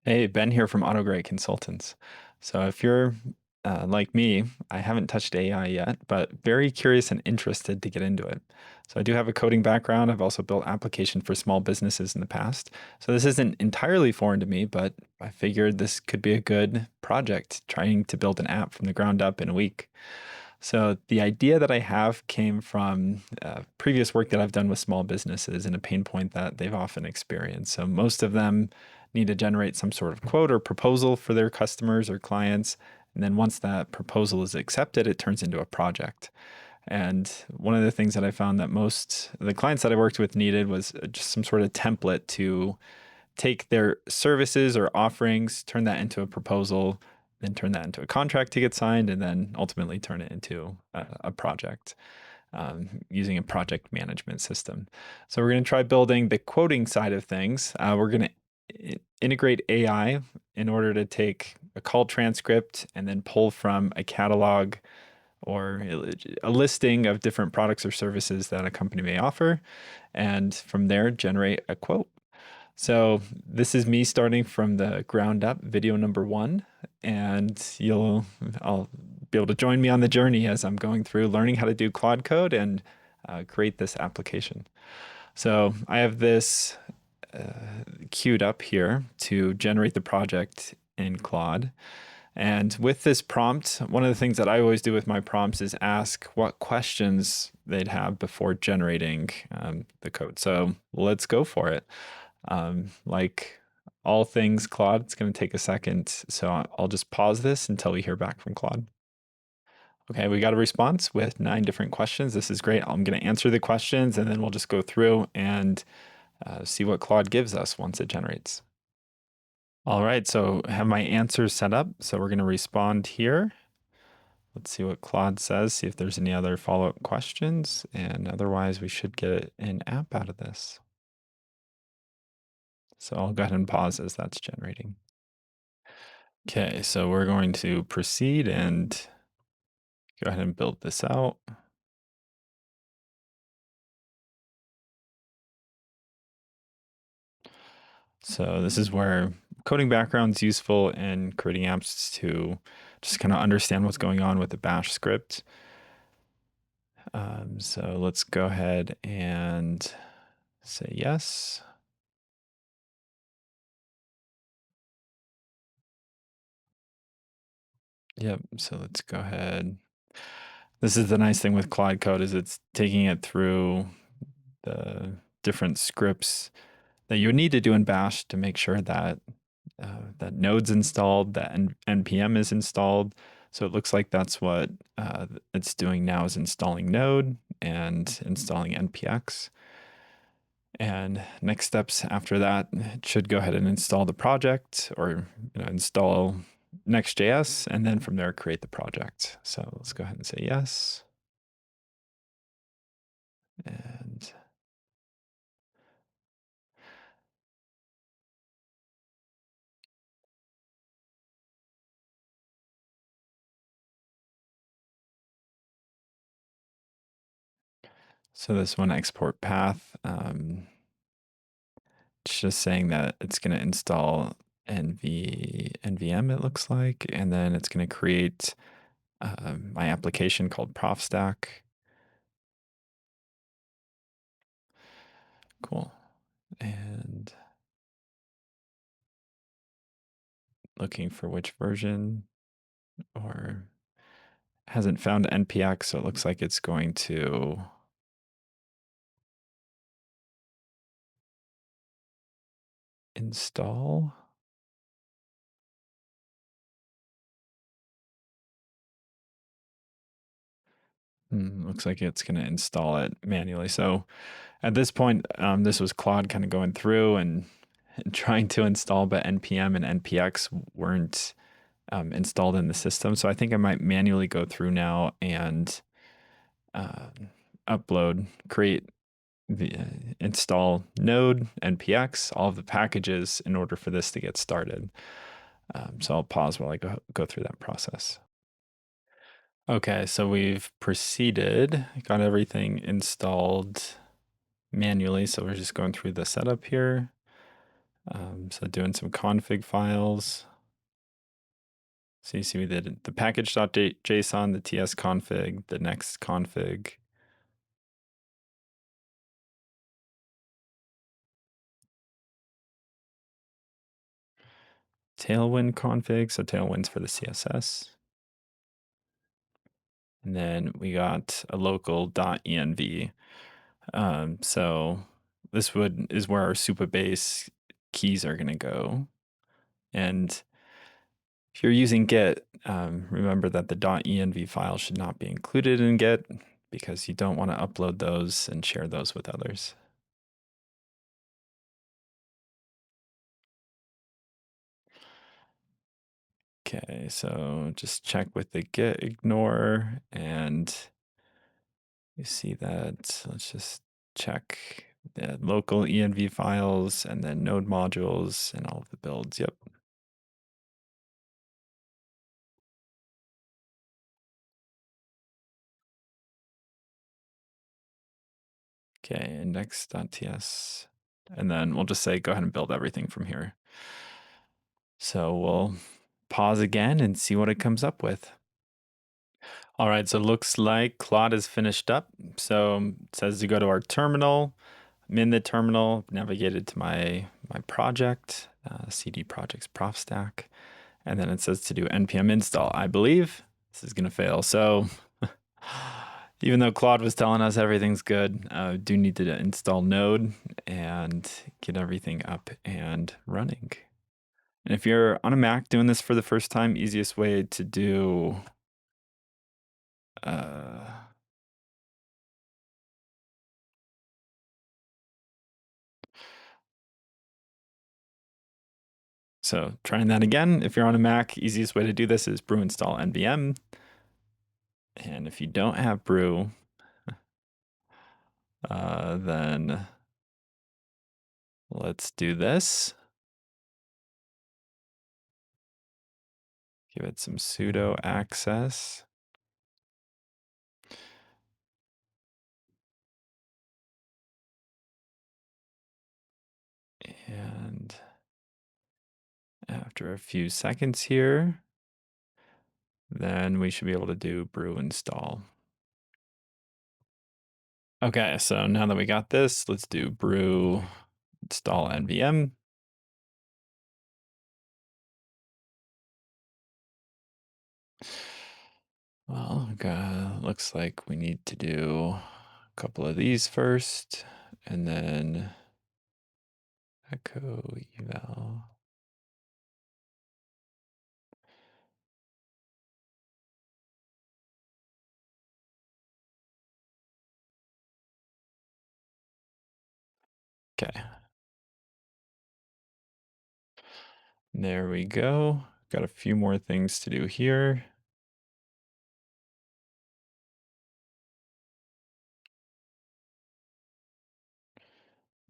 Hey, Ben here from AutoGrade Consultants. So if you're like me, I haven't touched AI yet, but very curious and interested to get into it. So I do have a coding background. I've also built applications for small businesses in the past. So this isn't entirely foreign to me, but I figured this could be a good project, trying to build an app from the ground up in a week. So the idea that I have came from previous work that I've done with small businesses and a pain point that they've often experienced. So most of them need to generate some sort of quote or proposal for their customers or clients. And then once that proposal is accepted, it turns into a project. And one of the things that I found that most of the clients that I worked with needed was just some sort of template to take their services or offerings, turn that into a proposal, then turn that into a contract to get signed, and then ultimately turn it into a project using a project management system. So we're going to try building the quoting side of things. We're going to integrate AI in order to take a call transcript and then pull from a catalog or a listing of different products or services that a company may offer, and from there generate a quote. So this is me starting from the ground up, video number one, and I'll be able to join me on the journey as I'm going through learning how to do Claude Code and create this application. So I have this queued up here to generate the project in Claude. And with this prompt, one of the things that I always do with my prompts is ask what questions they'd have before generating the code. So let's go for it. Like all things Claude, it's going to take a second. So I'll just pause this until we hear back from Claude. Okay, we got a response with 9 different questions. This is great. I'm going to answer the questions and then we'll just go through and see what Claude gives us once it generates. All right, so I have my answers set up. So we're going to respond here. Let's see what Claude says, see if there's any other follow-up questions, and otherwise we should get an app out of this. So I'll go ahead and pause as that's generating. Okay, so we're going to proceed and go ahead and build this out. So this is where coding background is useful in creating apps to just kind of understand what's going on with the bash script. So let's go ahead and say yes. Yep, so let's go ahead. This is the nice thing with Claude Code is it's taking it through the different scripts that you would need to do in Bash to make sure that that node's installed, that npm is installed. So it looks like that's what it's doing now is installing node and installing npx. And next steps after that, it should go ahead and install the project or install Next.JS, and then from there create the project. So let's go ahead and say yes. And so this one export path, it's just saying that it's going to install nvm, it looks like, and then it's going to create my application called ProfStack. Cool. And looking for which version, or hasn't found npx, so it looks like it's going to install. Looks like it's going to install it manually. So at this point, this was Claude kind of going through and trying to install, but npm and npx weren't installed in the system. So I think I might manually go through now and upload, create the install node, npx, all of the packages in order for this to get started. So I'll pause while I go through that process. Okay, so we've proceeded, got everything installed manually. So we're just going through the setup here. So doing some config files. So you see we did the package.json, the ts config, the next config. Tailwind config, so Tailwind's for the CSS. And then we got a local .env. So this is where our Supabase keys are going to go. And if you're using Git, remember that the .env file should not be included in Git because you don't want to upload those and share those with others. Okay, so just check with the git ignore, and you see that. Let's just check the local env files and then node modules and all of the builds. Yep. Okay, index.ts. And then we'll just say go ahead and build everything from here. So we'll pause again and see what it comes up with. All right, so it looks like Claude is finished up. So it says to go to our terminal. I'm in the terminal, navigated to my project, CD projects prof stack, and then it says to do npm install. I believe this is going to fail. So even though Claude was telling us everything's good, do need to install Node and get everything up and running. And if you're on a Mac doing this for the first time, easiest way to do so trying that again, if you're on a Mac, easiest way to do this is brew install nvm. And if you don't have brew, then let's do this. Give it some sudo access. And after a few seconds here, then we should be able to do brew install. Okay, so now that we got this, let's do brew install nvm. Well, looks like we need to do a couple of these first, and then echo eval. Okay. There we go. Got a few more things to do here.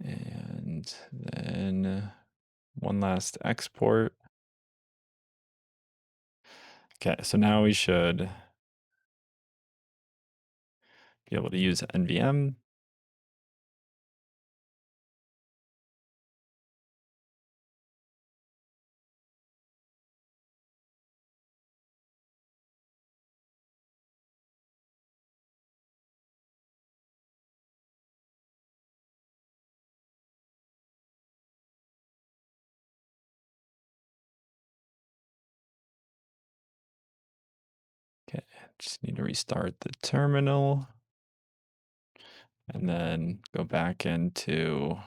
And then one last export. Okay, so now we should be able to use NVM. Okay, just need to restart the terminal and then go back into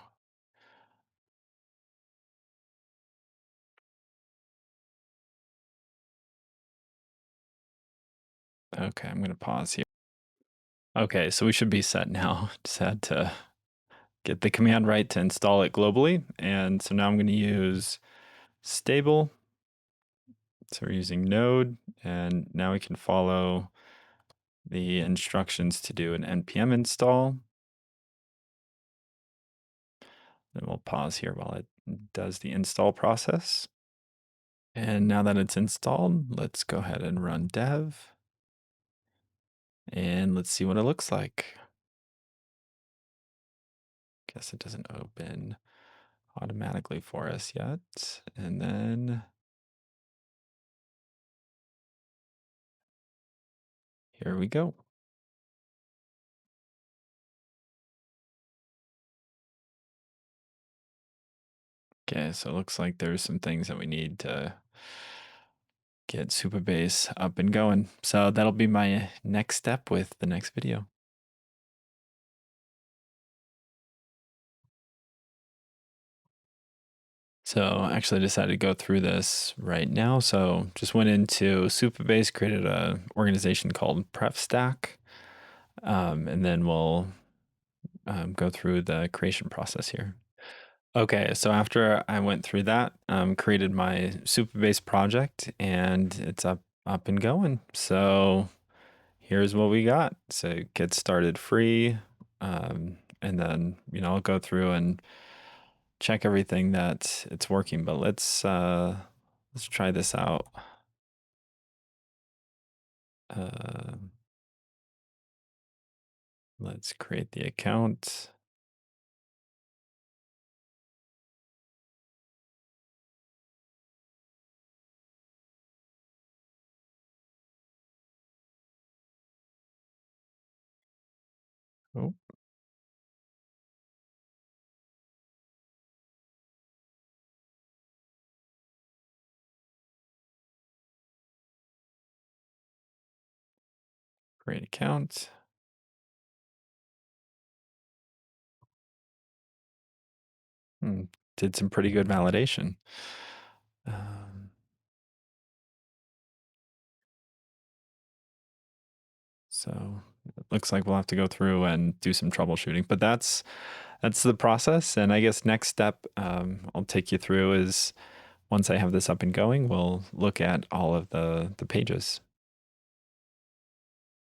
okay, I'm gonna pause here. Okay, so we should be set now. Just had to get the command right to install it globally. And so now I'm gonna use stable. So we're using node, and now we can follow the instructions to do an npm install. Then we'll pause here while it does the install process. And now that it's installed, let's go ahead and run dev. And let's see what it looks like. Guess it doesn't open. automatically for us yet. And then here we go. Okay, so it looks like there's some things that we need to get Supabase up and going. So that'll be my next step with the next video. So actually I decided to go through this right now. So just went into Supabase, created a organization called PrefStack, and then we'll go through the creation process here. Okay, so after I went through that, created my Supabase project, and it's up and going. So here's what we got. So get started free, and then I'll go through and check everything that it's working. But let's try this out. Uh, let's create the account. Oh, create account. Hmm, did some pretty good validation. Um, so it looks like we'll have to go through and do some troubleshooting, but that's the process. And I guess next step I'll take you through is once I have this up and going, we'll look at all of the pages.